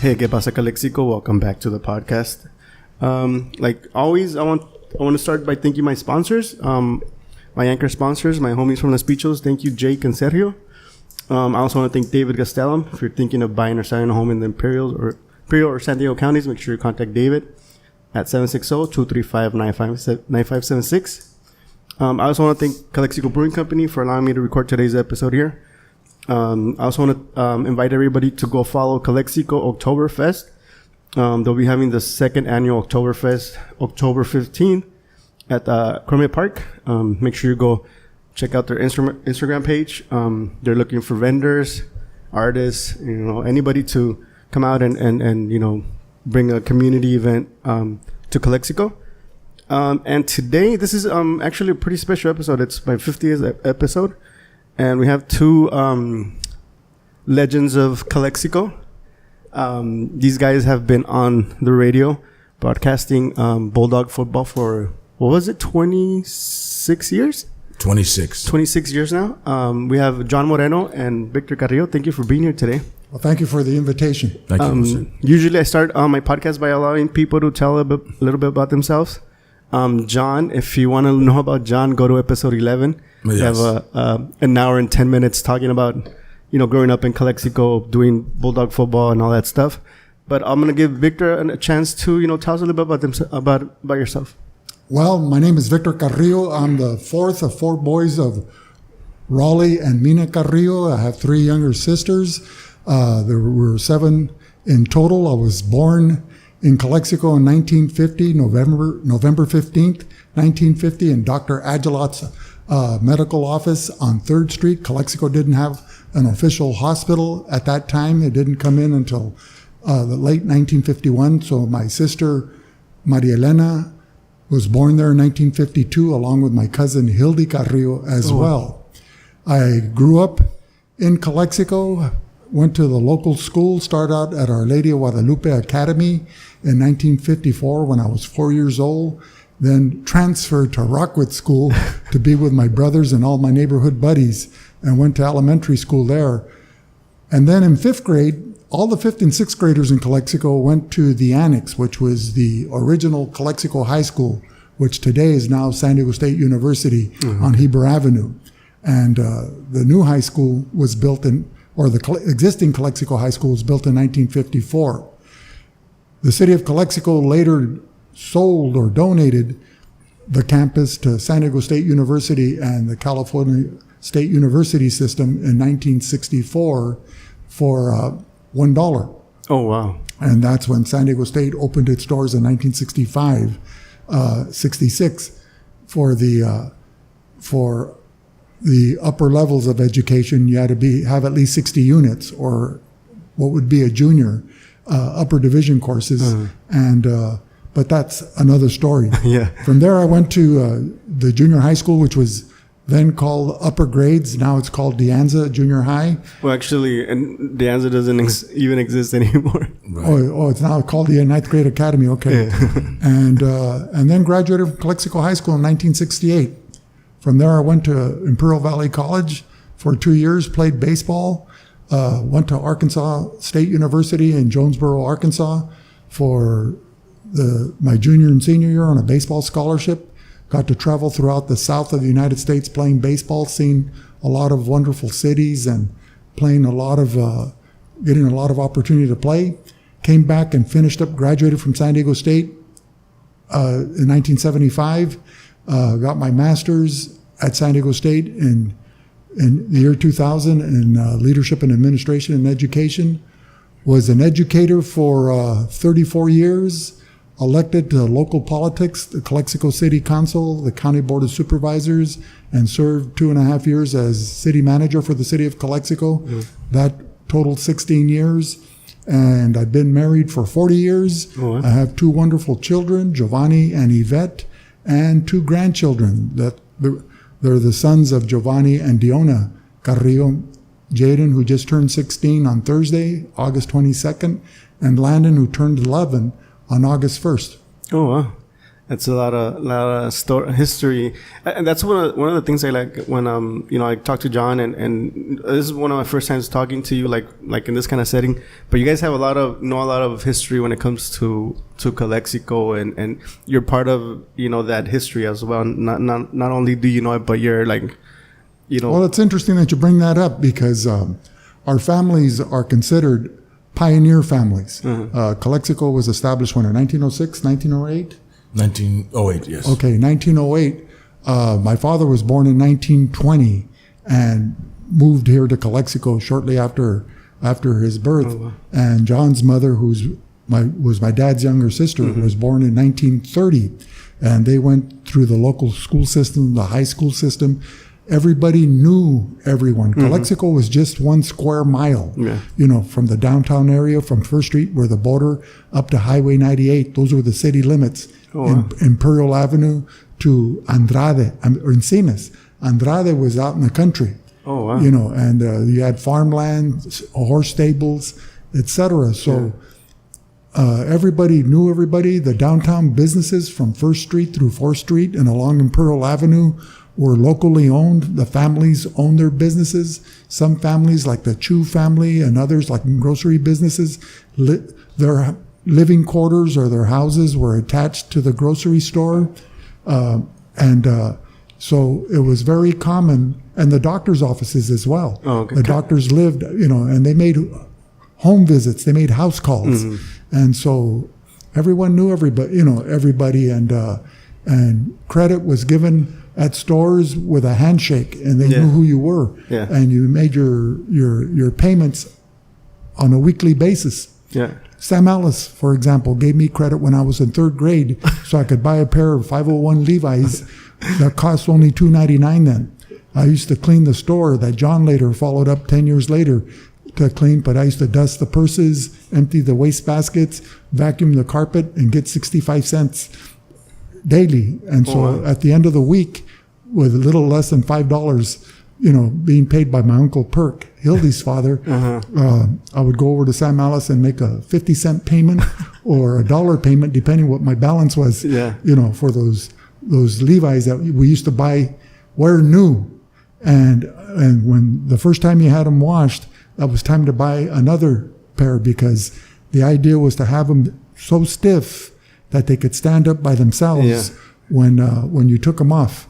Hey, ¿qué pasa, Calexico? Welcome back to the podcast. Like always, I want to start by thanking my sponsors, my anchor sponsors, my homies from Los Pichos. Thank you, Jake and Sergio. I also want to thank David Gastelum. If you're thinking of buying or selling a home in the Imperial or San Diego counties, make sure you contact David at 760-235-9576. I also want to thank Calexico Brewing Company for allowing me to record today's episode here. I also want to invite everybody to go follow Calexico Oktoberfest. They'll be having the second annual Oktoberfest, October 15th at Cromie Park. Make sure you go check out their Instagram page. They're looking for vendors, artists, anybody to come out and bring a community event to Calexico. And today, this is actually a pretty special episode. It's my 50th episode. And we have two legends of Calexico. These guys have been on the radio broadcasting Bulldog football for, 26 years? 26 years now. We have John Moreno and Victor Carrillo. Thank you for being here today. Well, thank you for the invitation. Thank you. Usually I start my podcast by allowing people to tell a little bit about themselves. John, if you want to know about John, go to episode 11. Yes. We have an hour and 10 minutes talking about, growing up in Calexico, doing Bulldog football and all that stuff. But I'm going to give Victor a chance to, tell us a little bit about yourself. Well, my name is Victor Carrillo. I'm the fourth of four boys of Raleigh and Mina Carrillo. I have three younger sisters. There were seven in total. I was born in Calexico in 1950, November 15th, 1950, in Dr. Aguilat's medical office on 3rd Street. Calexico didn't have an official hospital at that time. It didn't come in until the late 1951. So my sister, Maria Elena, was born there in 1952, along with my cousin Hildy Carrillo as well. I grew up in Calexico, went to the local school, started out at Our Lady of Guadalupe Academy in 1954 when I was 4 years old, then transferred to Rockwood School to be with my brothers and all my neighborhood buddies, and went to elementary school there. And then in 5th grade, all the 5th and 6th graders in Calexico went to the Annex, which was the original Calexico High School, which today is now San Diego State University on Heber Avenue. And the new high school was built the existing Calexico High School was built in 1954. The city of Calexico later sold or donated the campus to San Diego State University and the California State University system in 1964 for $1. Oh, wow. And that's when San Diego State opened its doors in 1965, 66 for the upper levels of education. You had to have at least 60 units, or what would be a junior upper division courses. But that's another story. Yeah. From there, I went to the junior high school, which was then called upper grades. Now it's called De Anza Junior High. Well, actually, and De Anza doesn't even exist anymore. Right. Oh, it's now called the 9th Grade Academy. Okay. Yeah. And then graduated from Calexico High School in 1968. From there, I went to Imperial Valley College for 2 years, played baseball, went to Arkansas State University in Jonesboro, Arkansas for my junior and senior year on a baseball scholarship. Got to travel throughout the south of the United States playing baseball, seeing a lot of wonderful cities and getting a lot of opportunity to play. Came back and finished up, graduated from San Diego State in 1975. Got my master's at San Diego State in the year 2000 in leadership and administration and education. Was an educator for 34 years. Elected to local politics, the Calexico City Council, the County Board of Supervisors, and served 2.5 years as city manager for the city of Calexico. That totaled 16 years. And I've been married for 40 years. I have 2 wonderful children, Giovanni and Yvette, and 2 grandchildren. They're the sons of Giovanni and Diona Carrillo, Jaden, who just turned 16 on Thursday, August 22nd, and Landon, who turned 11 on August 1st. Oh, wow. It's a lot of history, and that's one of the things I like when I talk to John, and this is one of my first times talking to you like in this kind of setting. But you guys have a lot of history when it comes to Calexico, and you're part of that history as well. Not only do you know it, but you're like, Well, it's interesting that you bring that up because our families are considered pioneer families. Calexico was established when in 1906, 1908. 1908, yes. Okay, 1908. My father was born in 1920 and moved here to Calexico shortly after his birth. Oh, wow. And John's mother, was my dad's younger sister, was born in 1930. And they went through the local school system, the high school system. Everybody knew everyone. Calexico was just 1 square mile, from the downtown area, from First Street, where the border, up to Highway 98. Those were the city limits. Oh, wow. Imperial Avenue to Andrade, or Encinas. Andrade was out in the country. Oh, wow. And you had farmland, horse stables, etc. So everybody knew everybody. The downtown businesses from First Street through 4th Street and along Imperial Avenue were locally owned. The families owned their businesses. Some families, like the Chu family, and others, like grocery businesses, their living quarters or their houses were attached to the grocery store. So it was very common, and the doctor's offices as well. Oh, okay. The doctors lived, and they made home visits. They made house calls. And so everyone knew everybody, and credit was given at stores with a handshake, and they knew who you were. Yeah. And you made your payments on a weekly basis. Yeah. Sam Ellis, for example, gave me credit when I was in 3rd grade so I could buy a pair of 501 Levi's that cost only $2.99 then. I used to clean the store that John later followed up 10 years later to clean, but I used to dust the purses, empty the waste baskets, vacuum the carpet, and get 65 cents daily. And so at the end of the week, with a little less than $5, being paid by my Uncle Perk, Hildy's father, I would go over to Sam Alice and make a 50-cent payment or a $1 payment, depending what my balance was, for those Levi's that we used to wear new. And when the first time you had them washed, that was time to buy another pair, because the idea was to have them so stiff that they could stand up by themselves when you took them off.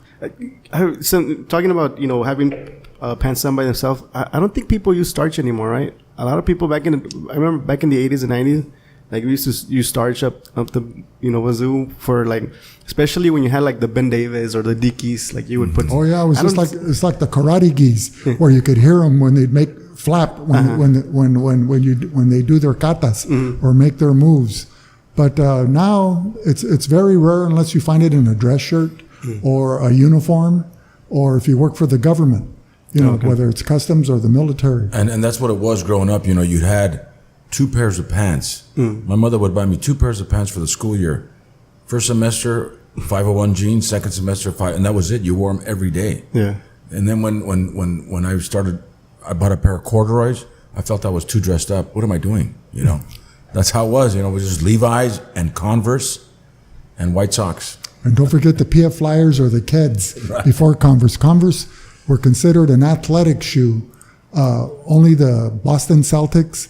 So talking about having pants done by themselves, I don't think people use starch anymore, right? A lot of people I remember back in the 80s and 90s, like we used to use starch up the wazoo for especially when you had the Ben Davis or the Dickies, you would put. Oh yeah, it was it's like the karate gis where you could hear them when they'd make flap when they do their katas or make their moves. But now it's very rare unless you find it in a dress shirt or a uniform, or if you work for the government, whether it's customs or the military. And that's what it was growing up. You had 2 pairs of pants. My mother would buy me 2 pairs of pants for the school year. First semester, 501 jeans. Second semester, and that was it. You wore them every day. Yeah. And then when I started, I bought a pair of corduroys. I felt I was too dressed up. What am I doing? That's how it was. It was just Levi's and Converse and white socks. And don't forget the PF Flyers or the Keds before Converse. Converse were considered an athletic shoe. Only the Boston Celtics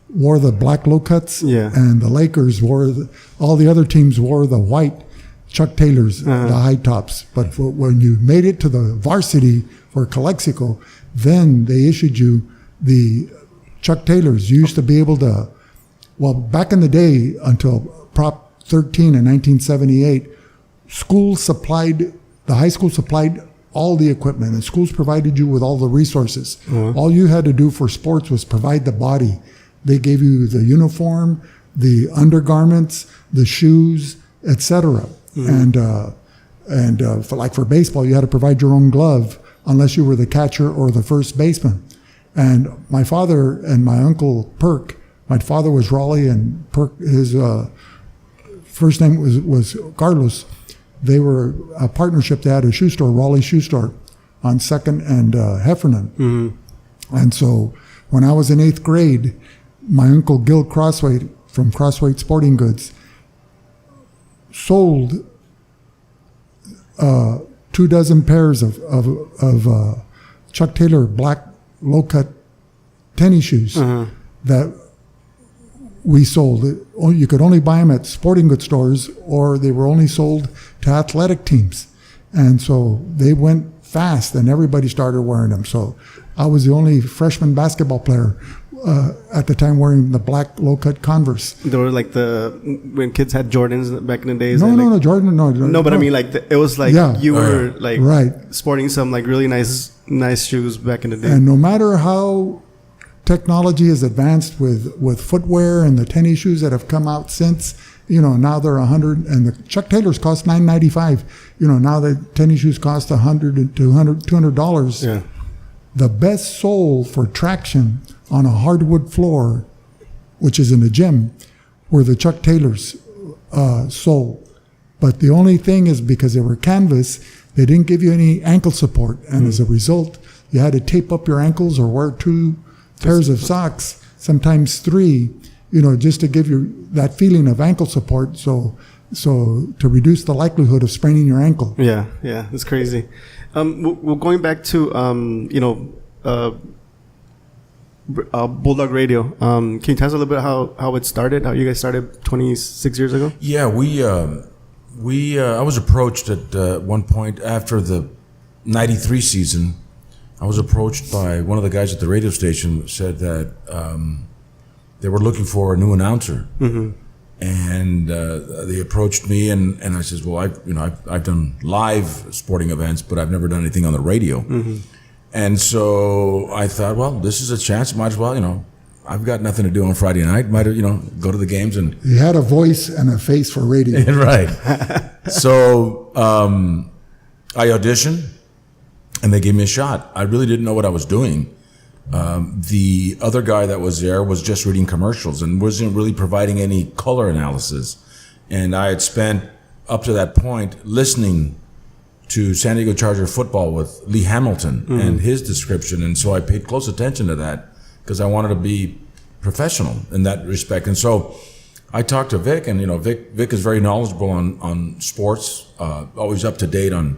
wore the black low cuts, and the Lakers all the other teams wore the white Chuck Taylors, the high tops. But when you made it to the varsity for Calexico, then they issued you the Chuck Taylors. You used to be able to, back in the day, until Prop 13 in 1978, the high school supplied all the equipment, and schools provided you with all the resources. All you had to do for sports was provide the body. They gave you the uniform, the undergarments, the shoes, etc. And for baseball, you had to provide your own glove unless you were the catcher or the first baseman. And my father and my Uncle Perk, my father was Raleigh, and Perk, his first name was Carlos. They were a partnership. They had a shoe store, Raleigh Shoe Store, on 2nd and Heffernan. And so when I was in 8th grade, my Uncle Gil Crossway from Crossway Sporting Goods sold 24 pairs of Chuck Taylor black low-cut tennis shoes that we sold. You could only buy them at sporting goods stores, or they were only sold to athletic teams. And so they went fast, and everybody started wearing them. So I was the only freshman basketball player at the time wearing the black low-cut Converse. They were like when kids had Jordans back in the days. No, Jordan, no. No, but I mean, like, it was like you were like right. sporting some like really nice shoes back in the day. And no matter how technology has advanced with footwear and the tennis shoes that have come out since, now they're $100, and the Chuck Taylors cost $9.95. Now the tennis shoes cost $100 to $200. Yeah. The best sole for traction on a hardwood floor, which is in the gym, were the Chuck Taylors sole. But the only thing is, because they were canvas, they didn't give you any ankle support, and as a result, you had to tape up your ankles or wear 2 pairs of socks, sometimes 3, just to give you that feeling of ankle support. So to reduce the likelihood of spraining your ankle. Yeah, it's crazy. Well, going back to Bulldog Radio. Can you tell us a little bit how it started? How you guys started 26 years ago? Yeah, I was approached at one point after the '93 season. I was approached by one of the guys at the radio station, said that they were looking for a new announcer, and they approached me, and I says, well, I've done live sporting events, but I've never done anything on the radio, and so I thought, well, this is a chance. Might as well, I've got nothing to do on Friday night. Might go to the games and. You had a voice and a face for radio, right? So I auditioned. And they gave me a shot. I really didn't know what I was doing. The other guy that was there was just reading commercials and wasn't really providing any color analysis. And I had spent up to that point listening to San Diego Charger football with Lee Hamilton and his description. And so I paid close attention to that because I wanted to be professional in that respect. And so I talked to Vic, and Vic is very knowledgeable on sports, always up to date on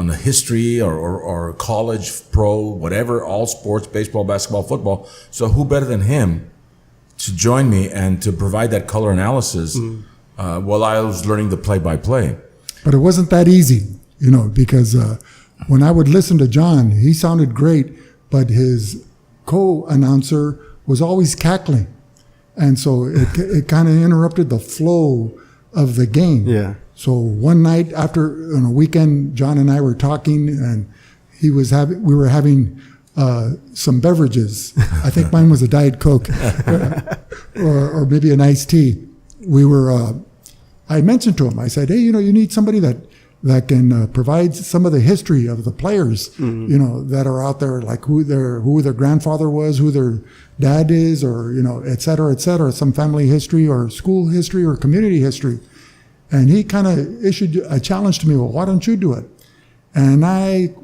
the history or college, pro, whatever, all sports, baseball, basketball, football. So who better than him to join me and to provide that color analysis while I was learning the play-by-play. But it wasn't that easy, because when I would listen to John, he sounded great, but his co-announcer was always cackling. And so it kind of interrupted the flow of the game. Yeah. So one night on a weekend, John and I were talking, and we were having some beverages. I think mine was a Diet Coke, or maybe an iced tea. I mentioned to him, I said, hey, you need somebody that can provide some of the history of the players, that are out there, like who their grandfather was, who their dad is, or et cetera, some family history or school history or community history. And he kind of issued a challenge to me. Well, why don't you do it? And I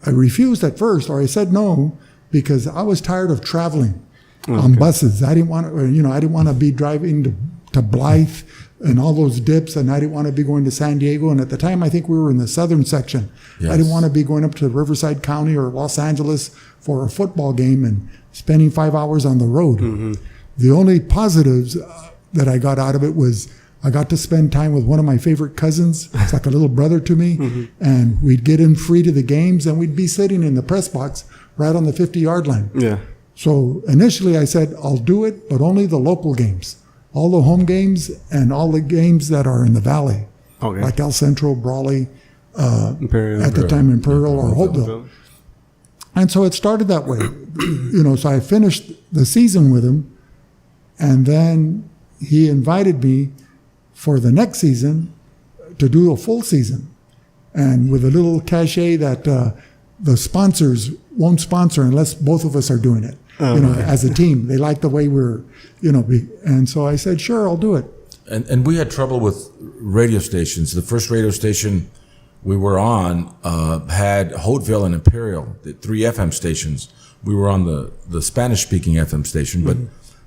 refused at first, or I said no, because I was tired of traveling on buses. I didn't want to, I didn't want to be driving to Blythe and all those dips, and I didn't want to be going to San Diego. And at the time, I think we were in the southern section. Yes. I didn't want to be going up to Riverside County or Los Angeles for a football game and spending 5 hours on the road. The only positives that I got out of it was I got to spend time with one of my favorite cousins. It's like a little brother to me. And we'd get in free to the games, and we'd be sitting in the press box right on the 50-yard line. Yeah. So initially I said, I'll do it, but only the local games. All the home games and all the games that are in the valley. Okay. Like El Centro, Brawley, Imperial, at the time Imperial or Hopeville. And so it started that way. So I finished the season with him, and then he invited me for the next season to do a full season, and with a little cachet that the sponsors won't sponsor unless both of us are doing it. As a team, they like the way we're, and so I said, sure, I'll do it. And we had trouble with radio stations. The first radio station we were on had Hopeville and Imperial, the 3 FM stations. We were on the Spanish-speaking FM station, but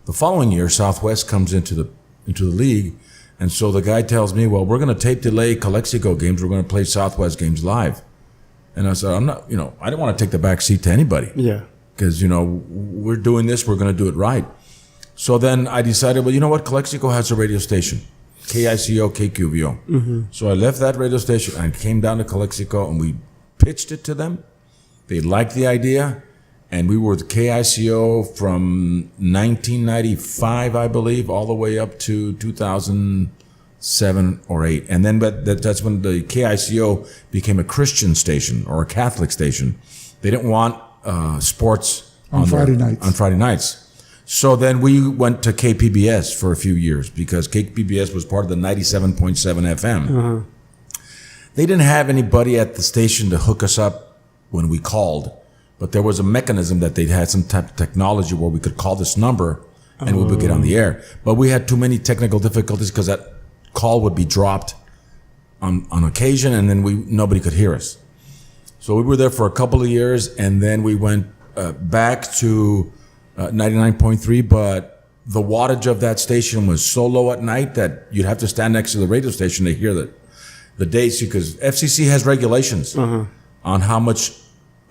the following year, Southwest comes into the league, And so the guy tells me, well, we're going to tape delay Calexico games. We're going to play Southwest games live. And I said, I didn't want to take the back seat to anybody. Yeah. Because, we're doing this, we're going to do it right. So then I decided, well, you know what? Calexico has a radio station, KICO, KQVO. Mm-hmm. So I left that radio station and came down to Calexico and we pitched it to them. They liked the idea. And we were with KICO from 1995, I believe, all the way up to 2007 or 8. And then that's when the KICO became a Christian station or a Catholic station. They didn't want sports on Friday nights. So then we went to KPBS for a few years because KPBS was part of the 97.7 FM. Uh-huh. They didn't have anybody at the station to hook us up when we called. But there was a mechanism that they had some type of technology where we could call this number and we would get on the air. But we had too many technical difficulties because that call would be dropped on occasion and then nobody could hear us. So we were there for a couple of years and then we went back to 99.3, but the wattage of that station was so low at night that you'd have to stand next to the radio station to hear the dates because FCC has regulations on how much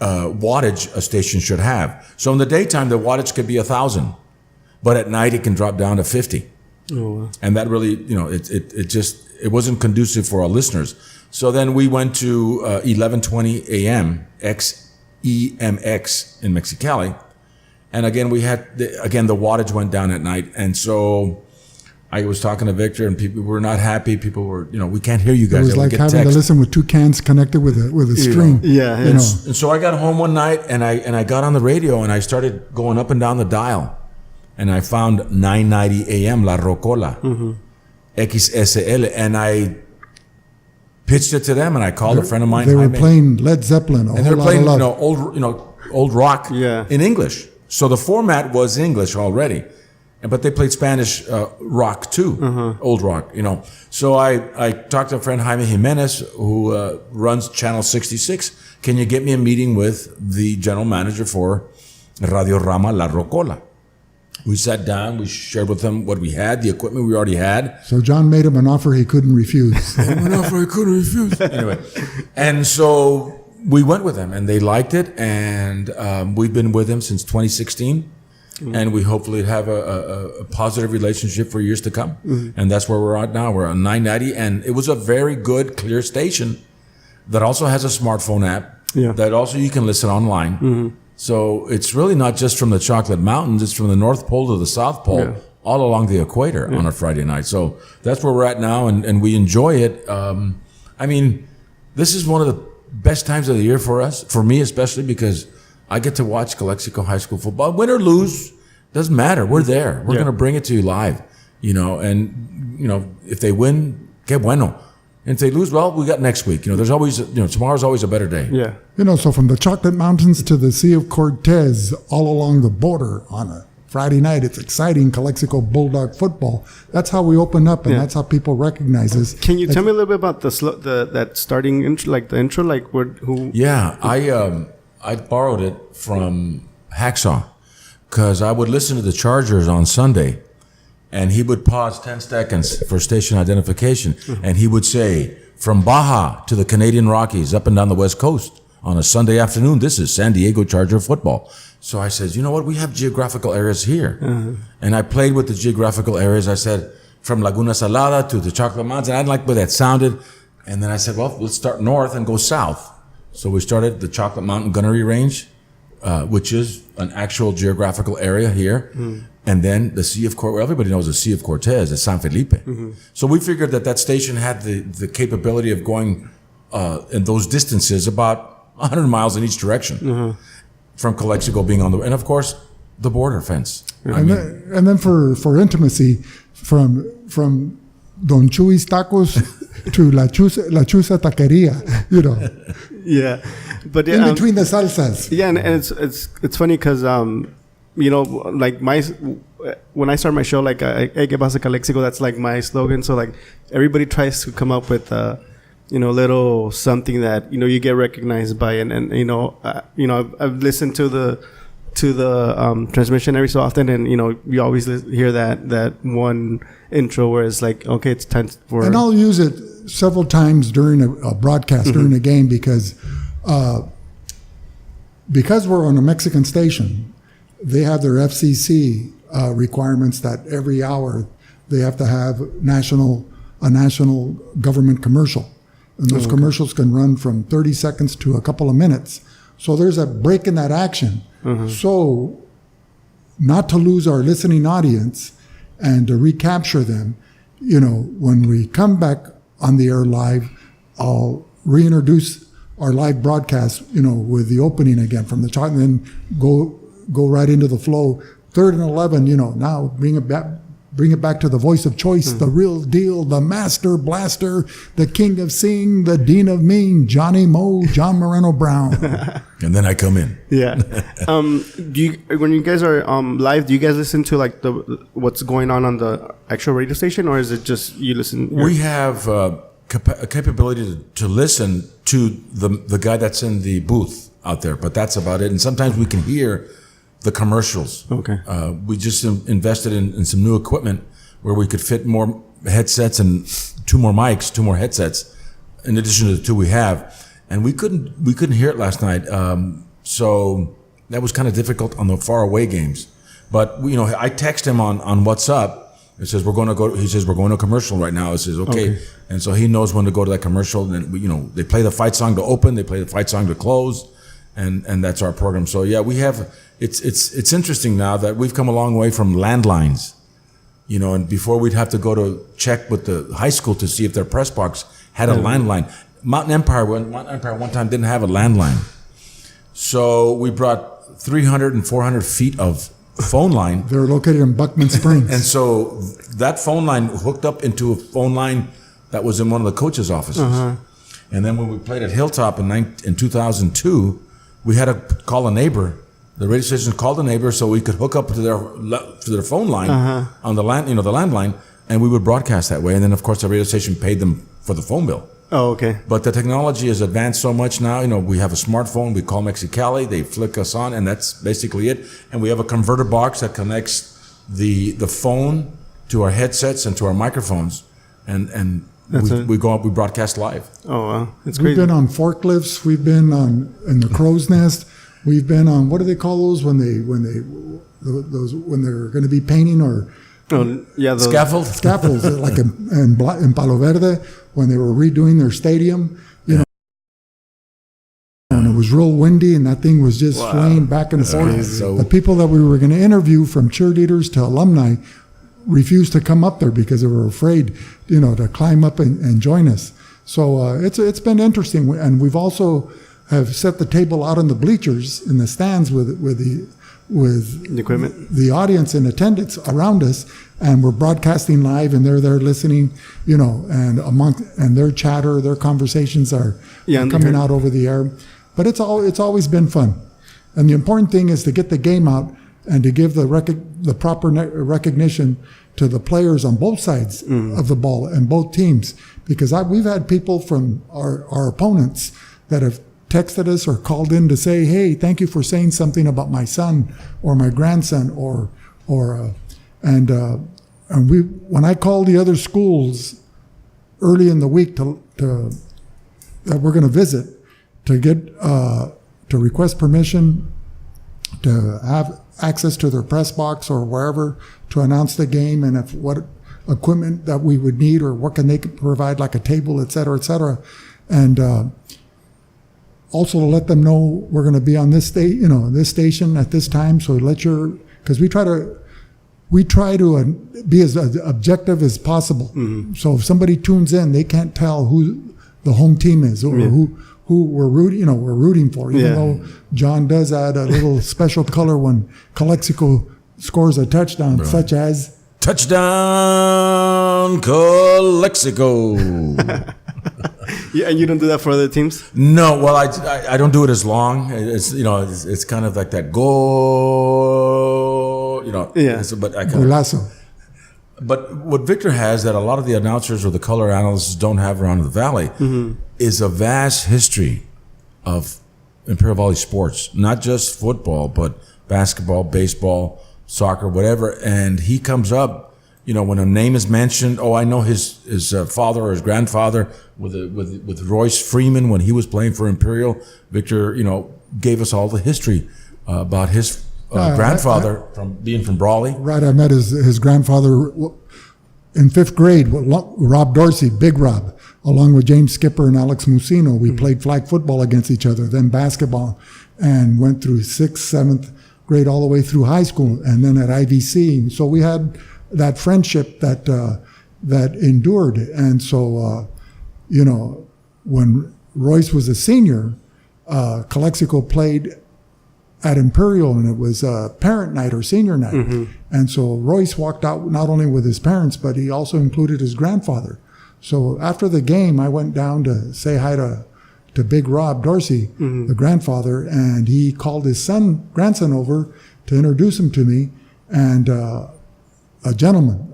wattage a station should have. So in the daytime, the wattage could be 1,000, but at night it can drop down to 50. Oh, wow. And that really, it wasn't conducive for our listeners. So then we went to 1120 AM XEMX in Mexicali, and again the wattage went down at night, and so I was talking to Victor, and people were not happy. People were, we can't hear you guys. It was like having to listen with two cans connected with a string. Yeah. And so I got home one night, and I got on the radio, and I started going up and down the dial, and I found 990 AM La Rocola, XSL, and I pitched it to them, and I called a friend of mine. They were playing Led Zeppelin, and they were playing, old rock in English. So the format was English already. But they played Spanish rock too, old rock, So I talked to a friend, Jaime Jimenez, who runs Channel 66. Can you get me a meeting with the general manager for Radio Rama La Rocola? We sat down, we shared with him what we had, the equipment we already had. So John made him an offer he couldn't refuse. Anyway, and so we went with them, and they liked it, and we've been with them since 2016. And we hopefully have a positive relationship for years to come. And that's where we're at now. We're on 990. And it was a very good, clear station that also has a smartphone app that also you can listen online. So it's really not just from the Chocolate Mountains. It's from the North Pole to the South Pole, all along the equator on a Friday night. So that's where we're at now. And we enjoy it. This is one of the best times of the year for us, for me especially, because I get to watch Calexico High School football. Win or lose, doesn't matter. We're there. We're going to bring it to you live, and, if they win, que bueno. And if they lose, well, we got next week. There's always, tomorrow's always a better day. Yeah. So from the Chocolate Mountains to the Sea of Cortez, all along the border on a Friday night, it's exciting Calexico Bulldog football. That's how we open up, and that's how people recognize us. Can you tell me a little bit about that starting intro, like the intro, like who? Yeah, I borrowed it from Hacksaw because I would listen to the Chargers on Sunday, and he would pause 10 seconds for station identification, and he would say, from Baja to the Canadian Rockies, up and down the West Coast, on a Sunday afternoon, this is San Diego Charger football. So I said, you know what, we have geographical areas here. And I played with the geographical areas. I said, from Laguna Salada to the Chocolate Mountains, and I didn't like where that sounded. And then I said, well, let's start north and go south. So we started the Chocolate Mountain Gunnery Range, which is an actual geographical area here. And then the Sea of Cortez, everybody knows the Sea of Cortez, it's San Felipe. So we figured that station had the capability of going in those distances about 100 miles in each direction from Calexico being on and of course, the border fence. And then for intimacy, from Don Chuy's Tacos to La Chusa Taqueria, Yeah, but in between the salsas. Yeah, and it's funny because like when I start my show, like que Pasa Calexico, that's like my slogan. So like everybody tries to come up with little something that you get recognized by, and I've listened to the to the transmission every so often, and you always hear that one intro where it's like, okay, it's time for. And I'll use it several times during a broadcast during a game because we're on a Mexican station, they have their FCC requirements that every hour they have to have a national government commercial. And those commercials can run from 30 seconds to a couple of minutes. So there's a break in that action. So not to lose our listening audience and to recapture them, when we come back on the air live, I'll reintroduce our live broadcast, with the opening again from the top, and then go right into the flow. 3rd and 11, now bring it back to the voice of choice, the real deal, the master blaster, the king of sing, the dean of mean, Johnny Moe, John Moreno Brown. And then I come in. Yeah. When you guys are live, do you guys listen to like what's going on the actual radio station, or is it just you listen? We have a capability to listen to the guy that's in the booth out there, but that's about it. And sometimes we can hear the commercials. Okay. We just invested in some new equipment where we could fit more headsets and 2 more mics, 2 more headsets, in addition to the 2 we have. And we couldn't hear it last night. So that was kind of difficult on the far away games. But I text him on WhatsApp. It says we're going to go. He says we're going to a commercial right now. It says okay. And so he knows when to go to that commercial. And they play the fight song to open. They play the fight song to close. And that's our program. So yeah, we have. It's interesting now that we've come a long way from landlines, and before we'd have to go to check with the high school to see if their press box had a landline. Mountain Empire one time didn't have a landline, so we brought 300 and 400 feet of phone line. They're located in Buckman Springs, and so that phone line hooked up into a phone line that was in one of the coaches' offices. And then when we played at Hilltop in 2002. We had to call a neighbor. The radio station called a neighbor so we could hook up to their phone line on the landline, and we would broadcast that way. And then, of course, the radio station paid them for the phone bill. Oh, okay. But the technology has advanced so much now. We have a smartphone. We call Mexicali. They flick us on, and that's basically it. And we have a converter box that connects the phone to our headsets and to our microphones, and we go up. We broadcast live. Oh wow, it's crazy. We've been on forklifts. We've been in the crow's nest. We've been on, what do they call those when they're going to be painting or scaffolds like in Palo Verde when they were redoing their stadium. And it was real windy, and that thing was just swaying back and forth. So the people that we were going to interview, from cheerleaders to alumni, refused to come up there because they were afraid, to climb up and join us. So it's been interesting, and we've also have set the table out on the bleachers in the stands with the equipment, the audience in attendance around us, and we're broadcasting live, and they're there listening, and their chatter, their conversations are coming out over the air. But it's always been fun, and the important thing is to get the game out and to give the proper recognition to the players on both sides of the ball and both teams, because we've had people from our opponents that have texted us or called in to say, hey, thank you for saying something about my son or my grandson, and when I call the other schools early in the week that we're going to visit, to get to request permission to have access to their press box or wherever to announce the game, and what equipment that we would need, or what can they provide, like a table, et cetera, and also to let them know we're going to be on this this station at this time. So because we try to be as objective as possible. So if somebody tunes in, they can't tell who the home team is or who we're rooting for, even though John does add a little special color when Calexico scores a touchdown, such as touchdown Calexico. Yeah, and you don't do that for other teams? No, well, I don't do it as long. It's kind of like that goal, But I kind of. But what Victor has that a lot of the announcers or the color analysts don't have around the Valley is a vast history of Imperial Valley sports, not just football, but basketball, baseball, soccer, whatever. And he comes up, when a name is mentioned, I know his father or his grandfather with Royce Freeman when he was playing for Imperial. Victor, gave us all the history about his grandfather from being from Brawley. Right, I met his grandfather in 5th grade, Rob Dorsey, Big Rob, along with James Skipper and Alex Musino. We played flag football against each other, then basketball, and went through 6th, 7th grade all the way through high school, and then at IVC. So we had that friendship that endured. And so, when Royce was a senior, Calexico played at Imperial, and it was parent night or senior night. And so Royce walked out not only with his parents, but he also included his grandfather. So after the game, I went down to say hi to Big Rob Dorsey, the grandfather, and he called his grandson over to introduce him to me, and a gentleman,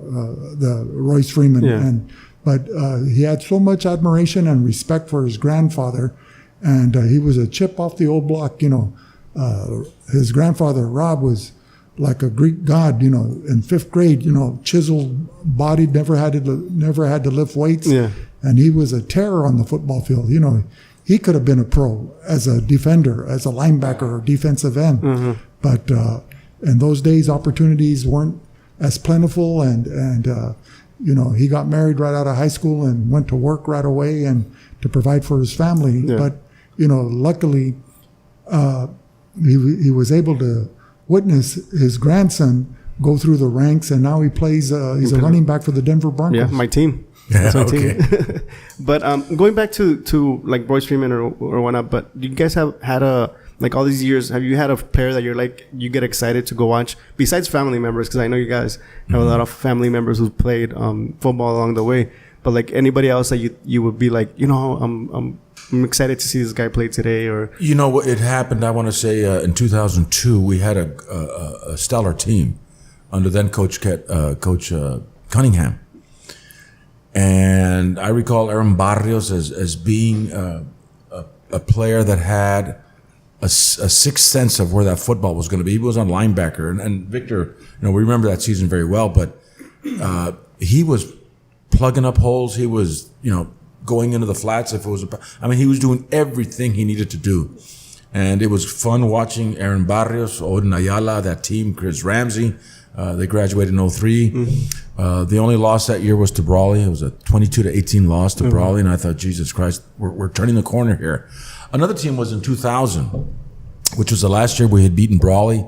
the Royce Freeman. But he had so much admiration and respect for his grandfather, and he was a chip off the old block, his grandfather, Rob, was like a Greek god, in 5th grade, chiseled body, never had to lift weights. And he was a terror on the football field. He could have been a pro as a defender, as a linebacker or defensive end. But in those days, opportunities weren't as plentiful. And he got married right out of high school and went to work right away and to provide for his family. But, luckily, he was able to witness his grandson go through the ranks, and now he plays. He's a running back for the Denver Broncos. Yeah, my team. That's my team. But going back to like Royce Freeman or whatnot. But you guys have had all these years. Have you had a player that you get excited to go watch besides family members? Because I know you guys have a lot of family members who played football along the way. But like anybody else that you would be like, I'm excited to see this guy play today, or it happened. I want to say in 2002 we had a stellar team under then Coach Cunningham, and I recall Aaron Barrios as being a player that had a sixth sense of where that football was going to be. He was on linebacker, and Victor, we remember that season very well. But he was plugging up holes. He was going into the flats if it was he was doing everything he needed to do. And it was fun watching Aaron Barrios, Odin Ayala, that team, Chris Ramsey. They graduated in 03. The only loss that year was to Brawley. It was a 22-18 loss to Brawley, and I thought, Jesus Christ, we're turning the corner here. Another team was in 2000, which was the last year we had beaten Brawley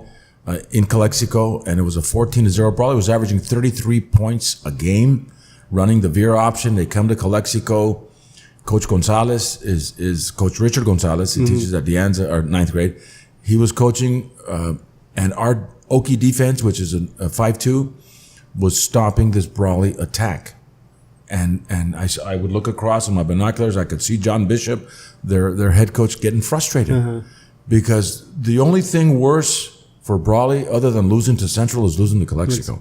in Calexico, and it was a 14-0. Brawley was averaging 33 points a game, running the veer option. They come to Calexico. Coach Gonzalez is Coach Richard Gonzalez. He teaches at De Anza, or 9th grade. He was coaching, and our Okie defense, which is a 5-2, was stopping this Brawley attack. And I would look across in my binoculars. I could see John Bishop, their head coach, getting frustrated. Because the only thing worse for Brawley, other than losing to Central, is losing to Calexico.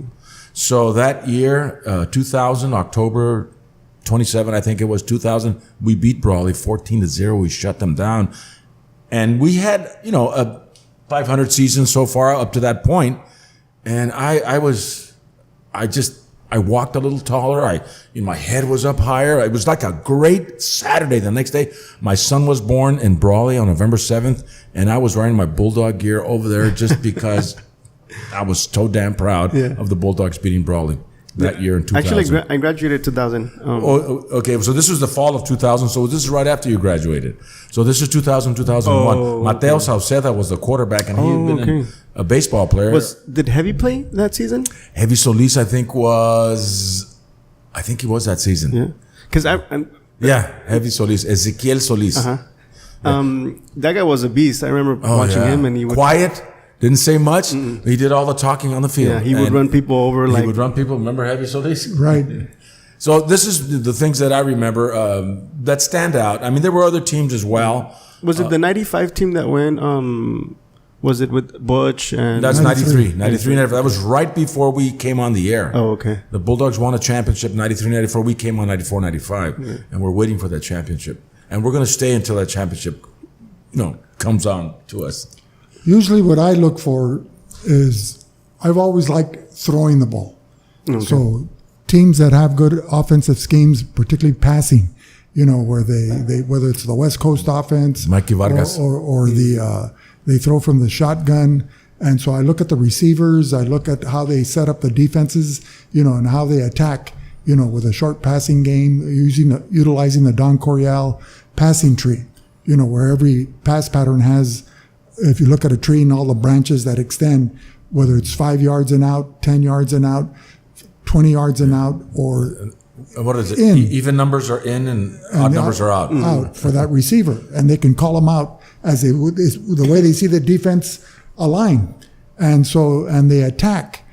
So that year, 2000, October 27, I think it was 2000, we beat Brawley 14-0. We shut them down. And we had, a 500 season so far up to that point. And I walked a little taller. My head was up higher. It was like a great Saturday. The next day, my son was born in Brawley on November 7th. And I was wearing my Bulldog gear over there just because I was so damn proud of the Bulldogs beating Brawley that year in 2000. Actually, I graduated 2000. Okay. So this was the fall of 2000. So this is right after you graduated. So this is 2000, 2001. Mateo Sauceda was the quarterback, and he had been a baseball player. Did Heavy play that season? Heavy Solis, I think he was that season. Yeah. Because Heavy Solis. Ezequiel Solis. That guy was a beast. I remember watching him, and he would quiet. Didn't say much. He did all the talking on the field. Yeah, he would run people over. He would run people. Remember Heavy Solis? Right. So this is the things that I remember that stand out. There were other teams as well. Was it the 95 team that went? Was it with Butch and? That's 93. 93, 94. That was right before we came on the air. Oh, okay. The Bulldogs won a championship 93, 94. We came on 94, 95. And we're waiting for that championship. And we're going to stay until that championship, comes on to us. Usually what I look for is I've always liked throwing the ball. Okay. So teams that have good offensive schemes, particularly passing, where they whether it's the West Coast offense, Mikey Vargas. or they throw from the shotgun. And so I look at the receivers, I look at how they set up the defenses, and how they attack, with a short passing game, utilizing the Don Coryell passing tree, where every pass pattern has, if you look at a tree and all the branches that extend, whether it's 5 yards and out, 10 yards and out, 20 yards and out, or What is it? In. Even numbers are in and odd numbers are out. out for that receiver, and they can call them out as the way they see the defense align, and they attack,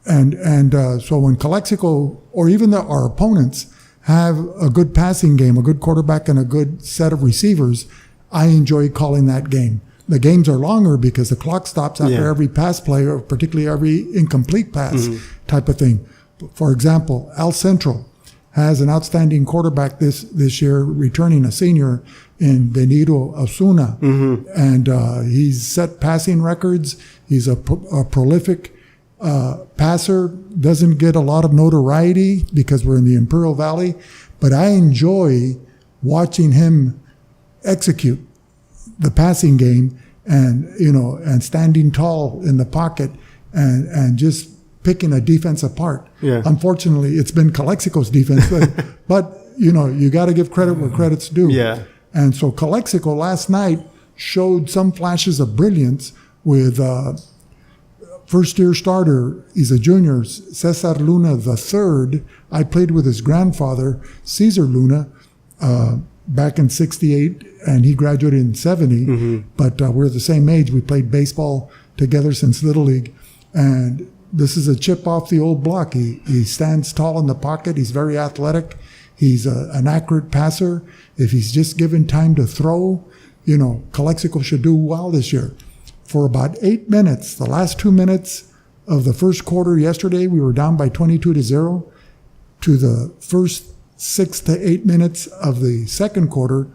and so when Calexico or even our opponents have a good passing game, a good quarterback, and a good set of receivers, I enjoy calling that game. The games are longer because the clock stops after every pass play, or particularly every incomplete pass type of thing. For example, El Centro has an outstanding quarterback this year, returning a senior in Benito Osuna. And he's set passing records. He's a prolific passer, doesn't get a lot of notoriety because we're in the Imperial Valley, but I enjoy watching him execute the passing game and standing tall in the pocket and just picking a defense apart. Yeah. Unfortunately, it's been Calexico's defense, but you got to give credit where credit's due. Yeah. And so Calexico last night showed some flashes of brilliance with first-year starter, he's a junior, Cesar Luna III. I played with his grandfather, Cesar Luna, back in 68, and he graduated in 70. But we're the same age. We played baseball together since Little League. And this is a chip off the old block. He stands tall in the pocket. He's very athletic. He's an accurate passer. If he's just given time to throw, Calexico should do well this year. For about 8 minutes, the last 2 minutes of the first quarter yesterday, we were down by 22-0. To the first 6 to 8 minutes of the second quarter,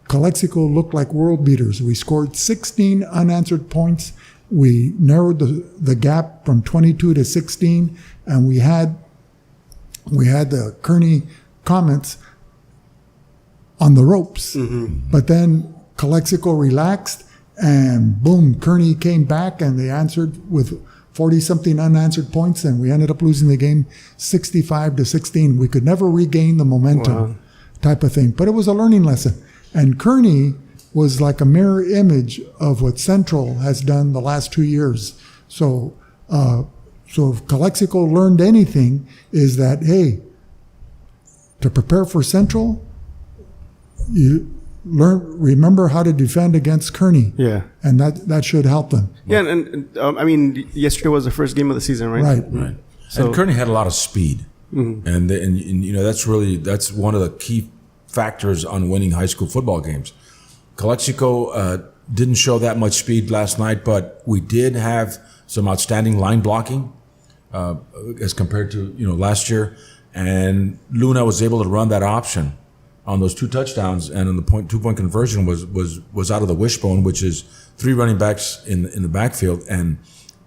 Calexico looked like world beaters. We scored 16 unanswered points. We narrowed the gap from 22 to 16, and we had the Kearney Comets on the ropes. But then Calexico relaxed, and boom, Kearney came back, and they answered with 40-something unanswered points, and we ended up losing the game 65-16. We could never regain the momentum type of thing. But it was a learning lesson. And Kearney was like a mirror image of what Central has done the last 2 years. So if Calexico learned anything, is that, hey, to prepare for Central, you remember how to defend against Kearney. Yeah. And that should help them. Yeah, and yesterday was the first game of the season, right? Right. So, and Kearney had a lot of speed, and that's one of the key factors on winning high school football games. Calexico didn't show that much speed last night, but we did have some outstanding line blocking as compared to last year, and Luna was able to run that option on those 2 touchdowns, and on the 2-point conversion was out of the wishbone, which is 3 running backs in the backfield, and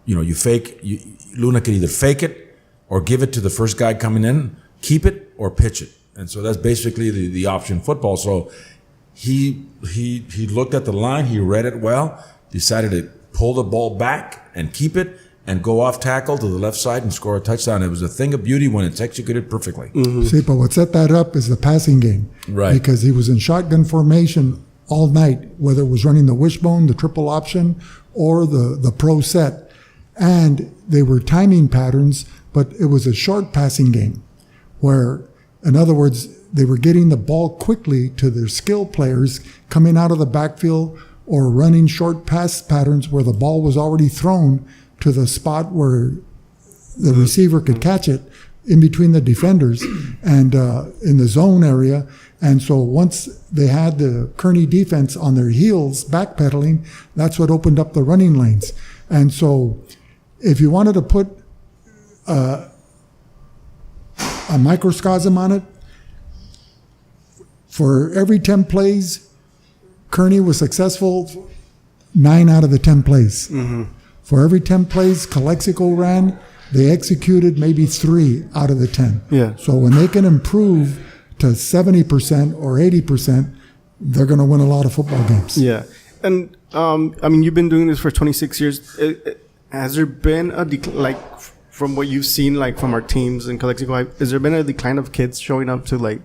Luna could either fake it or give it to the first guy coming in, keep it or pitch it, and so that's basically the option football. So he looked at the line, he read it well, decided to pull the ball back and keep it, and go off tackle to the left side and score a touchdown. It was a thing of beauty when it's executed perfectly. See, but what set that up is the passing game. Right. Because he was in shotgun formation all night, whether it was running the wishbone, the triple option, or the pro set. And they were timing patterns, but it was a short passing game where, in other words, they were getting the ball quickly to their skill players coming out of the backfield or running short pass patterns where the ball was already thrown to the spot where the receiver could catch it in between the defenders and in the zone area. And so once they had the Kearney defense on their heels backpedaling, that's what opened up the running lanes. And so if you wanted to put a microcosm on it, for every 10 plays, Kearney was successful 9 out of the 10 plays. For every 10 plays Calexico ran, they executed maybe 3 out of the 10. Yeah. So when they can improve to 70% or 80%, they're going to win a lot of football games. Yeah. And, I mean, you've been doing this for 26 years. Has there been from what you've seen, like from our teams in Calexico, has there been a decline of kids showing up to like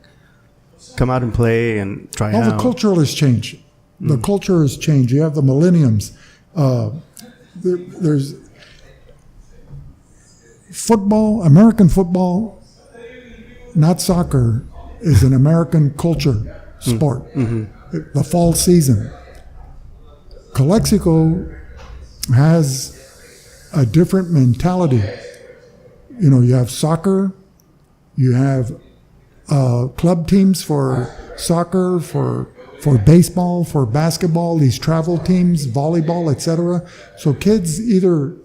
come out and play and try out? Well, the culture has changed. The culture has changed. You have the millenniums. There's football, American football, not soccer, is an American culture sport. The fall season. Calexico has a different mentality. You know, you have soccer, you have club teams for soccer, for baseball, for basketball, these travel teams, volleyball, etc. So kids either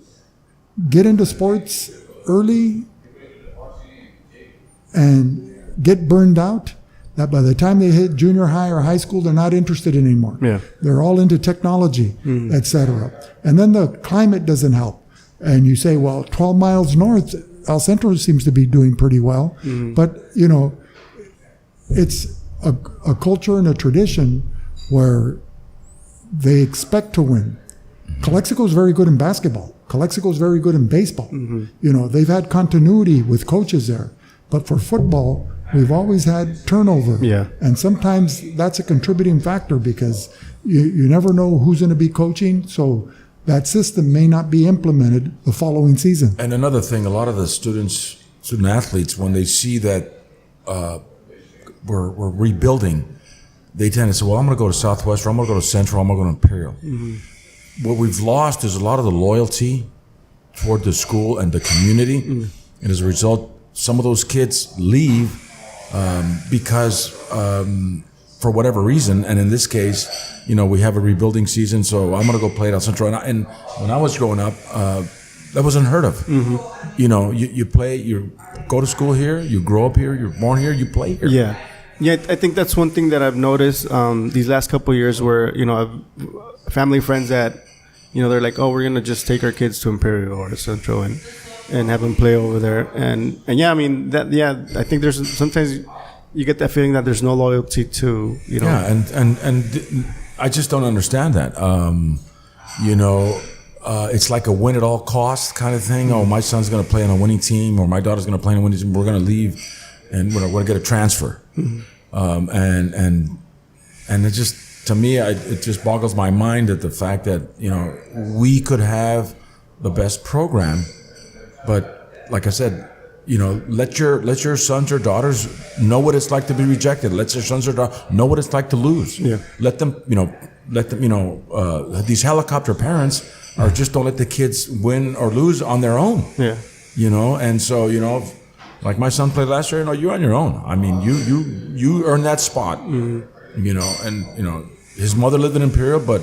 get into sports early and get burned out, that by the time they hit junior high or high school, they're not interested anymore. Yeah. They're all into technology, etc. And then the climate doesn't help. And you say, well, 12 miles north, El Centro seems to be doing pretty well. But, you know, it's a culture and a tradition where they expect to win. Calexico is very good in basketball. Calexico is very good in baseball. You know, they've had continuity with coaches there. But for football, we've always had turnover. Yeah. And sometimes that's a contributing factor because you never know who's going to be coaching. So that system may not be implemented the following season. And another thing, a lot of the student athletes, when they see that we're rebuilding, they tend to say, well, I'm going to go to Southwest, or I'm going to go to Central, I'm going to go to Imperial. What we've lost is a lot of the loyalty toward the school and the community. And as a result, some of those kids leave because for whatever reason, and in this case, you know, we have a rebuilding season, so I'm going to go play at El Centro. And when I was growing up, that was unheard of. You know, you play, you go to school here, you grow up here, you're born here, you play here. Yeah. Yeah, I think that's one thing that I've noticed these last couple of years where, you know, I've family friends that, you know, they're like, oh, we're going to just take our kids to Imperial or Central and have them play over there. And yeah, I mean, I think there's sometimes you get that feeling that there's no loyalty to, you know. Yeah, and I just don't understand that. You know, it's like a win at all costs kind of thing. Oh, my son's going to play on a winning team, or my daughter's going to play on a winning team. We're going to leave, and we're going to get a transfer. And it just, to me, it just boggles my mind at the fact that, you know, we could have the best program, but like I said, you know, let your sons or daughters know what it's like to be rejected. Let your sons or daughters know what it's like to lose. Yeah. Let them, these helicopter parents are just don't let the kids win or lose on their own. Yeah. You know, and so, you know, like my son played last year, you know, you're on your own. I mean, you earned that spot, you know, and, you know, his mother lived in Imperial, but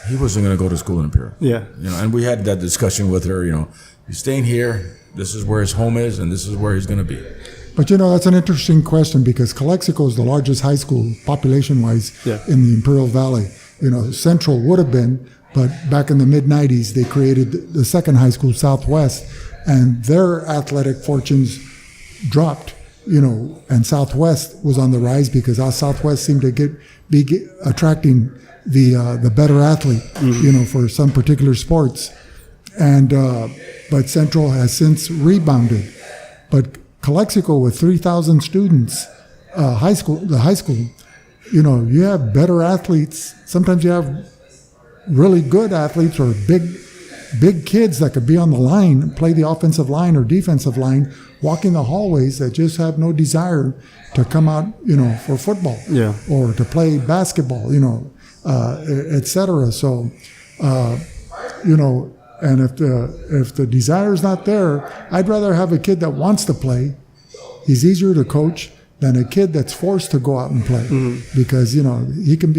he wasn't going to go to school in Imperial. Yeah. You know, and we had that discussion with her, you know, he's staying here. This is where his home is, and this is where he's going to be. But, you know, that's an interesting question because Calexico is the largest high school population-wise in the Imperial Valley. You know, Central would have been, but back in the mid-'90s, they created the second high school, Southwest, and their athletic fortunes dropped, you know, and Southwest was on the rise because our Southwest seemed to be attracting the better athlete, you know, for some particular sports. And but Central has since rebounded. But Calexico with 3,000 students, the high school, you know, you have better athletes. Sometimes you have really good athletes or big kids that could be on the line, play the offensive line or defensive line, walking the hallways that just have no desire to come out, you know, for football or to play basketball, you know, etc. So, you know, and if the desire is not there, I'd rather have a kid that wants to play. He's easier to coach than a kid that's forced to go out and play because, you know, he can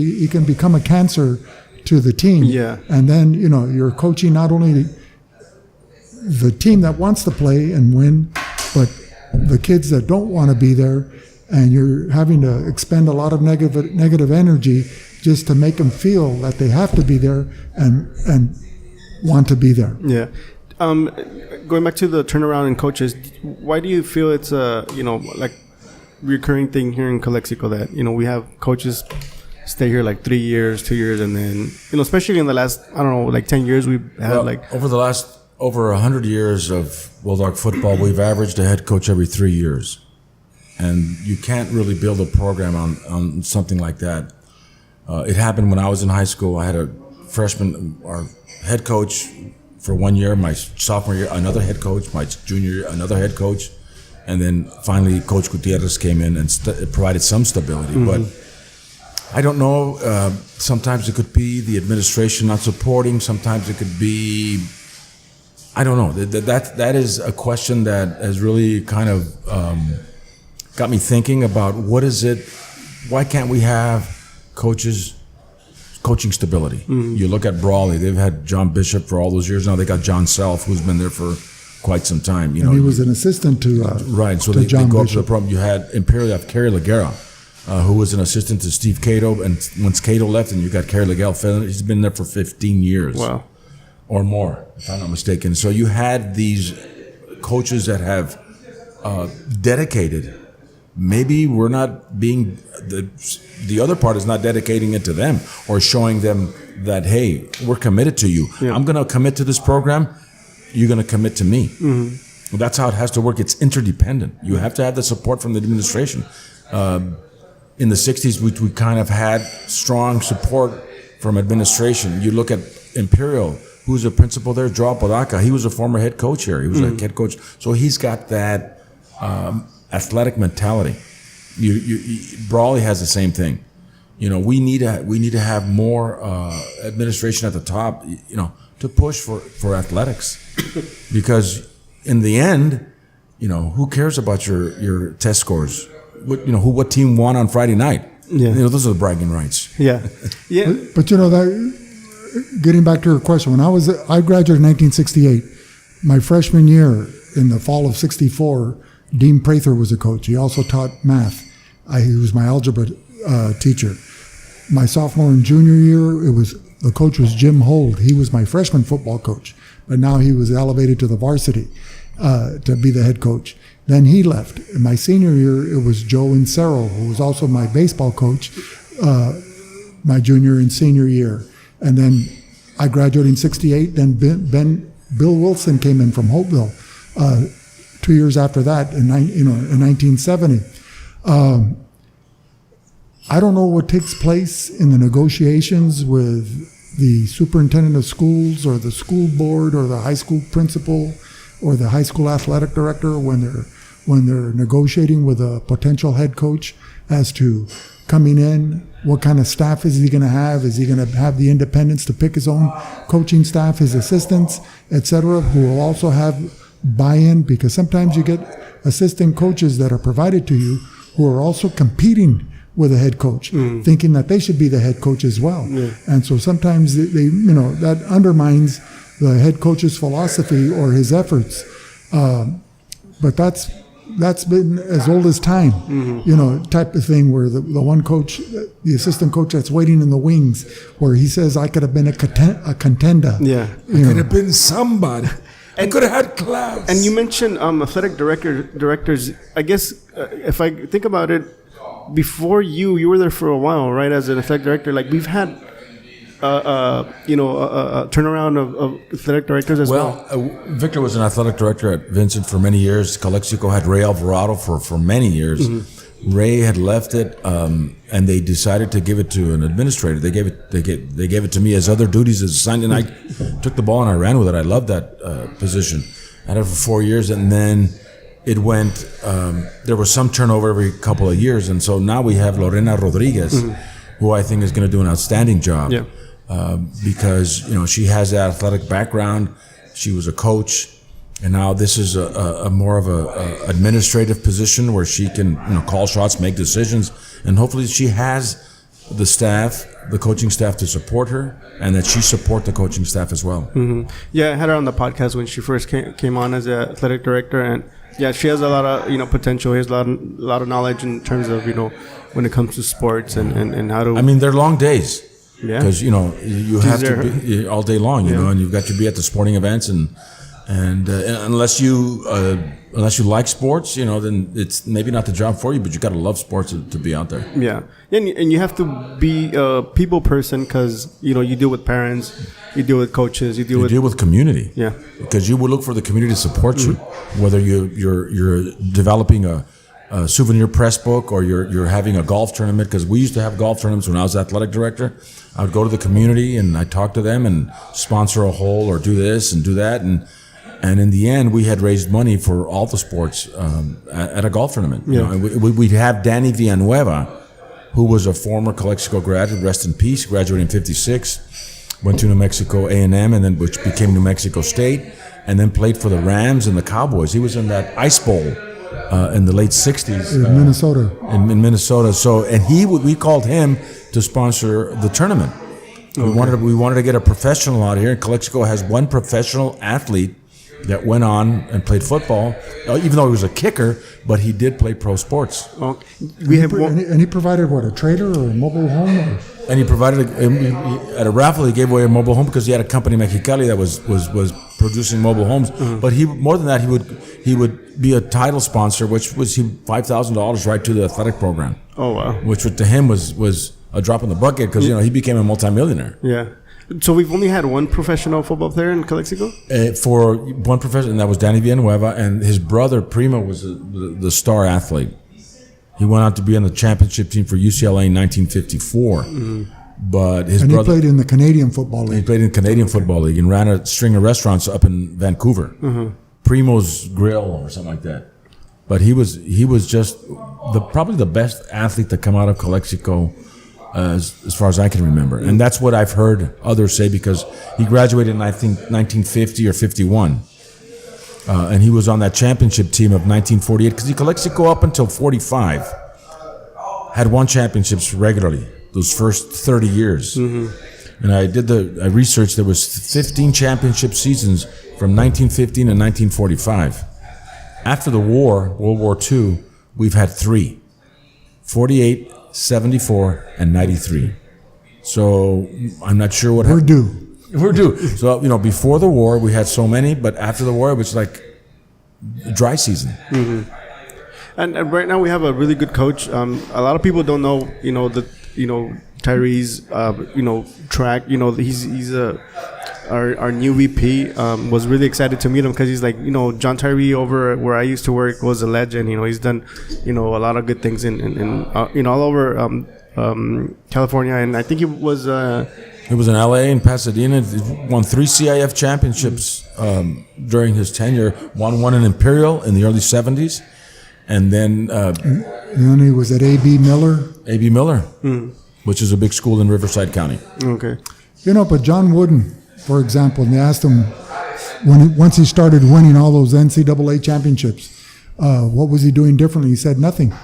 become a cancer to the team. Yeah. And then, you know, you're coaching not only the team that wants to play and win, but the kids that don't want to be there, and you're having to expend a lot of negative energy just to make them feel that they have to be there and want to be there. Yeah. Going back to the turnaround in coaches, why do you feel it's a, like recurring thing here in Calexico that, we have coaches stay here like 3 years, 2 years, and then, especially in the last, 10 years, we've had over 100 years of Bulldog football, we've averaged a head coach every 3 years. And you can't really build a program on something like that. It happened when I was in high school. I had a freshman, our head coach for 1 year, my sophomore year, another head coach, my junior year, another head coach. And then finally, Coach Gutierrez came in and provided some stability. Mm-hmm. But I don't know. Sometimes it could be the administration not supporting. Sometimes it could be, I don't know. That is a question that has really kind of got me thinking about what is it. Why can't we have coaching stability? Mm-hmm. You look at Brawley. They've had John Bishop for all those years. Now they got John Self, who's been there for quite some time. And he was an assistant to right. So to they go Bishop. up to the problem. You had Imperial of Kerry Laguerra, who was an assistant to Steve Cato, and once Cato left, and you got Kerry Laguerra, he's been there for 15 years. Wow. Or more, if I'm not mistaken. So you had these coaches that have dedicated. Maybe we're not being the other part is not dedicating it to them or showing them that, hey, we're committed to you. Yeah. I'm going to commit to this program. You're going to commit to me. Mm-hmm. Well, that's how it has to work. It's interdependent. You have to have the support from the administration. In the 60s, we kind of had strong support from administration. You look at Imperial, who's a principal there, Joao Podaca. He was a former head coach here. He was a head coach. So he's got that athletic mentality. Brawley has the same thing. We need to have more administration at the top, to push for athletics, because in the end, who cares about your test scores? What team won on Friday night? Yeah, those are the bragging rights. Yeah, yeah. But that. Getting back to your question, I graduated in 1968. My freshman year, in the fall of '64, Dean Prather was a coach. He also taught math. He was my algebra teacher. My sophomore and junior year, the coach was Jim Hold. He was my freshman football coach, but now he was elevated to the varsity to be the head coach. Then he left. In my senior year, it was Joe Incero, who was also my baseball coach, my junior and senior year. And then I graduated in '68. Then Bill Wilson came in from Hopeville 2 years after that in 1970. I don't know what takes place in the negotiations with the superintendent of schools or the school board or the high school principal or the high school athletic director when they're negotiating with a potential head coach as to coming in. What kind of staff is he going to have? Is he going to have the independence to pick his own coaching staff, his assistants, etc., who will also have buy-in? Because sometimes you get assistant coaches that are provided to you who are also competing with a head coach, thinking that they should be the head coach as well. Yeah. And so sometimes they that undermines the head coach's philosophy or his efforts. But that's been as old as time, type of thing where the one coach, the assistant coach that's waiting in the wings, where he says, I could have been a contender. Yeah. I could have been somebody. I could have had class. And you mentioned athletic directors. I guess if I think about it, before you were there for a while, right, as an athletic director. Like we've had a turnaround of athletic directors as well. Victor was an athletic director at Vincent for many years. Calexico had Ray Alvarado for many years. Mm-hmm. Ray had left it, and they decided to give it to an administrator. They gave it to me as other duties as assigned, and I took the ball and I ran with it. I loved that position. I had it for 4 years, and then it went. There was some turnover every couple of years, and so now we have Lorena Rodriguez, who I think is going to do an outstanding job. Yeah. Because she has that athletic background, she was a coach, and now this is a more of a administrative position where she can call shots, make decisions, and hopefully she has the staff, the coaching staff to support her, and that she support the coaching staff as well. Mm-hmm. Yeah, I had her on the podcast when she first came on as an athletic director, and yeah, she has a lot of potential. She has a lot of knowledge in terms of when it comes to sports and how to. I mean, they're long days. Yeah. Because you have to be all day long, you know, and you've got to be at the sporting events and unless you like sports, you know, then it's maybe not the job for you, but you got to love sports to be out there. Yeah, and you have to be a people person because you deal with parents, you deal with coaches, you deal with community. Yeah, because you will look for the community to support you, whether you're developing a souvenir press book or you're having a golf tournament. Because we used to have golf tournaments when I was athletic director. I would go to the community and I'd talk to them and sponsor a hole or do this and do that and in the end, we had raised money for all the sports at a golf tournament. Yeah. And we'd have Danny Villanueva, who was a former Calexico graduate, rest in peace, graduated in '56, went to New Mexico A&M, and then which became New Mexico State, and then played for the Rams and the Cowboys. He was in that Ice Bowl in the late '60s in Minnesota. In Minnesota. So, and we called him to sponsor the tournament. Okay. We wanted to get a professional out here. And Calexico has one professional athlete that went on and played football, even though he was a kicker, but he did play pro sports. Oh, and he provided what, a trailer or a mobile home? And he provided at a raffle. He gave away a mobile home because he had a company Mexicali that was producing mobile homes. Mm-hmm. But more than that, he would be a title sponsor, which was $5,000 right to the athletic program. Oh wow! Which to him was a drop in the bucket because he became a multimillionaire. Yeah. So we've only had one professional football player in Calexico? For one professional, and that was Danny Villanueva, and his brother Primo was the star athlete. He went on to be on the championship team for UCLA in 1954. Mm-hmm. But his brother... he played in the Canadian Football League. He played in the Canadian Football League and ran a string of restaurants up in Vancouver. Mm-hmm. Primo's Grill or something like that. But he was just probably the best athlete to come out of Calexico as far as I can remember. And that's what I've heard others say because he graduated in, I think, 1950 or 51. And he was on that championship team of 1948 because Calexico up until 45 had won championships regularly those first 30 years. Mm-hmm. And I researched, there was 15 championship seasons from 1915 to 1945. After the war, World War II, we've had 3. 48, 74, and 93. So I'm not sure what happened. We're due. So, before the war, we had so many, but after the war, it was like dry season. Mm-hmm. And right now we have a really good coach. A lot of people don't know, Tyree's, track. He's our new VP. Was really excited to meet him because he's like, John Tyree over where I used to work was a legend. He's done, a lot of good things in all over California, and I think he was in LA and Pasadena. He won 3 CIF championships during his tenure. Won one in Imperial in the early 70s. And then he was at A.B. Miller. Which is a big school in Riverside County. Okay. But John Wooden, for example, and they asked him once he started winning all those NCAA championships, what was he doing differently? He said nothing.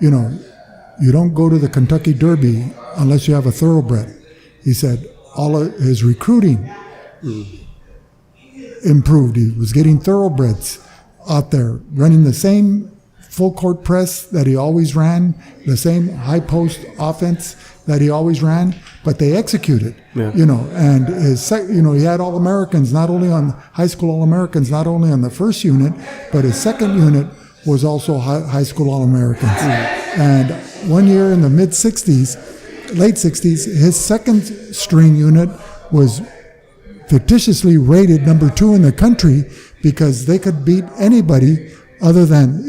You don't go to the Kentucky Derby unless you have a thoroughbred. He said all of his recruiting improved. He was getting thoroughbreds out there, running the same full court press that he always ran, the same high post offense that he always ran, but they executed. Yeah. And he had All-Americans, not only on high school All-Americans, not only on the first unit, but his second unit was also high school All-Americans. Mm-hmm. And one year in the late 60s, his second string unit was fictitiously rated number 2 in the country because they could beat anybody other than,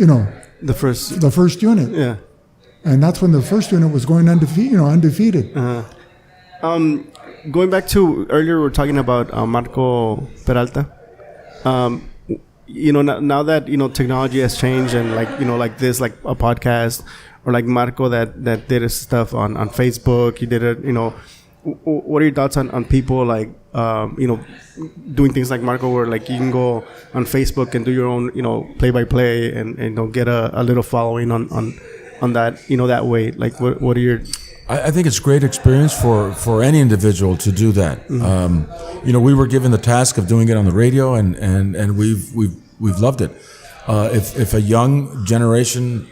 the first unit. Yeah. And that's when the first unit was going undefeated. Uh-huh. Going back to earlier, we were talking about Marco Peralta. Now that technology has changed and like this, like a podcast, or like Marco that did his stuff on Facebook. He did it. What are your thoughts on people like doing things like Marco, where like you can go on Facebook and do your own play-by-play and get a little following on that that way? Like what are your... I think it's a great experience for any individual to do that. Mm-hmm. We were given the task of doing it on the radio, and we've loved it. If a young generation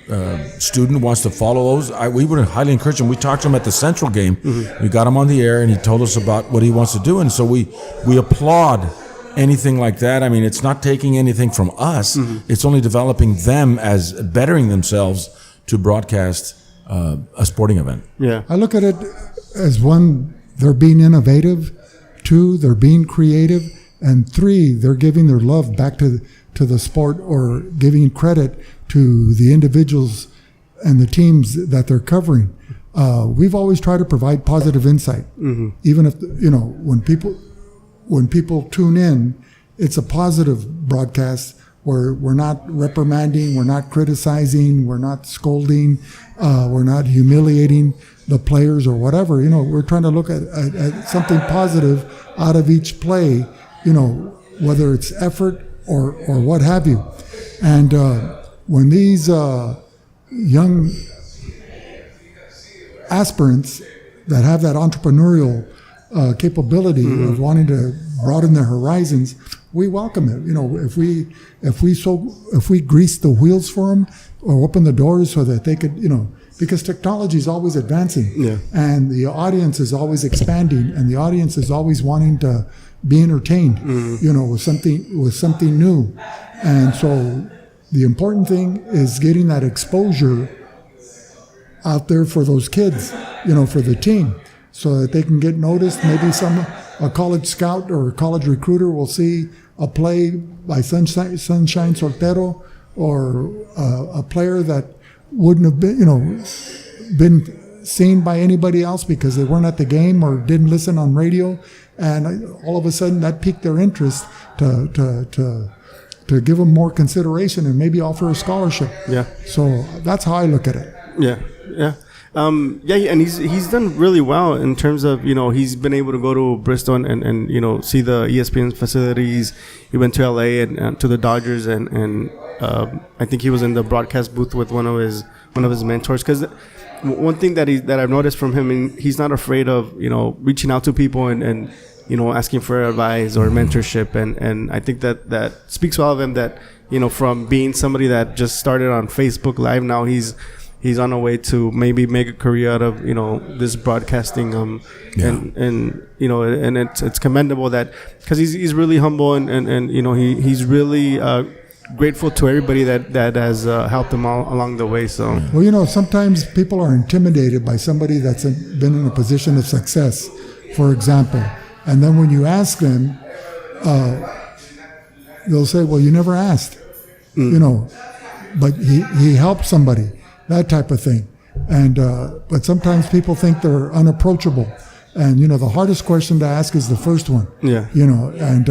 student wants to follow those, we would highly encourage him. We talked to him at the Central game. We got him on the air, and he told us about what he wants to do. And so we applaud anything like that. I mean, it's not taking anything from us. It's only developing them as bettering themselves to broadcast a sporting event. Yeah. I look at it as one, they're being innovative. Two, they're being creative. And three, they're giving their love back to the sport, or giving credit to the individuals and the teams that they're covering. We've always tried to provide positive insight. Even if, when people tune in, it's a positive broadcast where we're not reprimanding, we're not criticizing, we're not scolding, we're not humiliating the players or whatever. We're trying to look at something positive out of each play, whether it's effort or what have you. And when these young aspirants that have that entrepreneurial capability of wanting to broaden their horizons, we welcome it. If we grease the wheels for them or open the doors so that they could, because technology is always advancing, and the audience is always expanding, and the audience is always wanting to be entertained, with something new. And so the important thing is getting that exposure out there for those kids, for the team, so that they can get noticed. Maybe a college scout or a college recruiter will see a play by Sunshine Soltero, or a player that wouldn't have been seen by anybody else because they weren't at the game or didn't listen on radio, and all of a sudden that piqued their interest to give them more consideration and maybe offer a scholarship. Yeah. So that's how I look at it. Yeah. Yeah. And he's done really well in terms of, he's been able to go to Bristol and see the ESPN facilities. He went to LA and to the Dodgers, and I think he was in the broadcast booth with one of his mentors. Because one thing that I've noticed from him, he's not afraid of reaching out to people and asking for advice or mentorship, and I think that speaks well of him. That from being somebody that just started on Facebook Live, now he's on a way to maybe make a career out of this broadcasting, and it's commendable that, because he's really humble and he's really grateful to everybody that has helped him all along the way. So sometimes people are intimidated by somebody that's been in a position of success, for example, and then when you ask them, they'll say, "Well, you never asked," but he helped somebody. That type of thing. And but sometimes people think they're unapproachable, and the hardest question to ask is the first one. And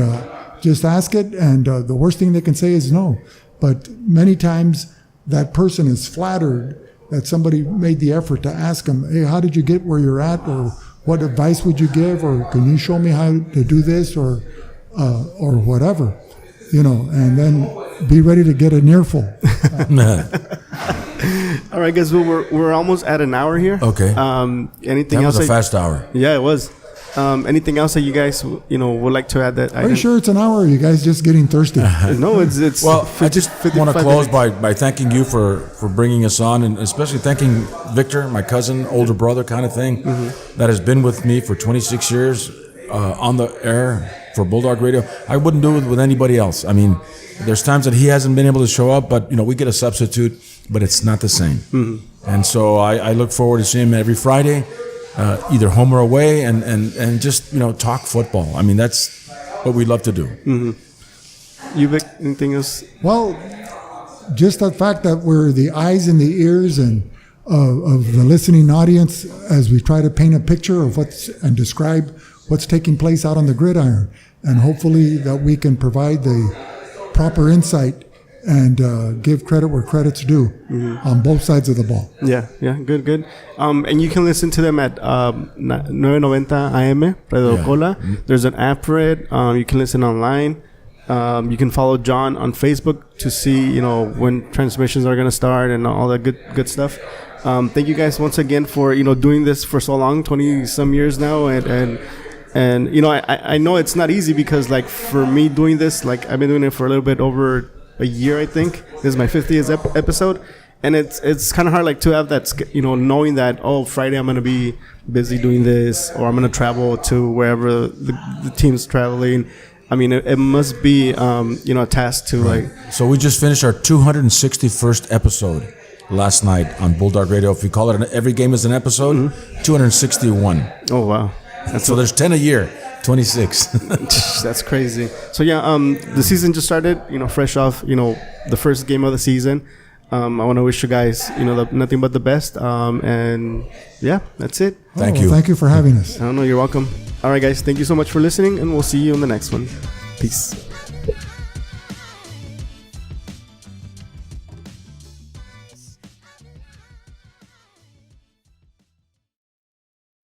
just ask it, and the worst thing they can say is no. But many times that person is flattered that somebody made the effort to ask them, "Hey, how did you get where you're at?" or "What advice would you give?" or "Can you show me how to do this?" or whatever, and then be ready to get an earful. All right, guys. Well, we're almost at an hour here. Okay. Anything that else? Was a fast hour. Yeah, it was. Anything else that you guys would like to add? Are you sure it's an hour? Are you guys just getting thirsty? No, it's. Well, I just want to close by thanking you for bringing us on, and especially thanking Victor, my cousin, older brother kind of thing, that has been with me for 26 years on the air for Bulldog Radio. I wouldn't do it with anybody else. I mean, there's times that he hasn't been able to show up, but we get a substitute, but it's not the same. And so I look forward to seeing him every Friday, either home or away, and just talk football. I mean, that's what we love to do. You, Vic, anything else? Well, just the fact that we're the eyes and the ears and of the listening audience as we try to paint a picture of and describe what's taking place out on the gridiron, and hopefully that we can provide the proper insight and give credit where credit's due on both sides of the ball. Yeah, good. And you can listen to them at 990 AM, Radio Cola. There's an app for it. You can listen online. You can follow John on Facebook to see, when transmissions are going to start and all that good stuff. Thank you guys once again for, doing this for so long, 20 some years now. And I know it's not easy because, like, for me doing this, like, I've been doing it for a little bit over a year, I think. This is my 50th episode. And it's kind of hard, like, to have that, knowing that, Friday I'm going to be busy doing this, or I'm going to travel to wherever the team's traveling. I mean, it must be, a task to, Right. So we just finished our 261st episode last night on Bulldog Radio. If you call it every game is an episode, 261. Oh, wow. So there's 10 a year, 26. That's crazy. So, yeah, the season just started, fresh off, the first game of the season. I want to wish you guys, nothing but the best. And yeah, that's it. Thank you. Thank you for having us. I don't know. You're welcome. All right, guys. Thank you so much for listening, and we'll see you on the next one. Peace.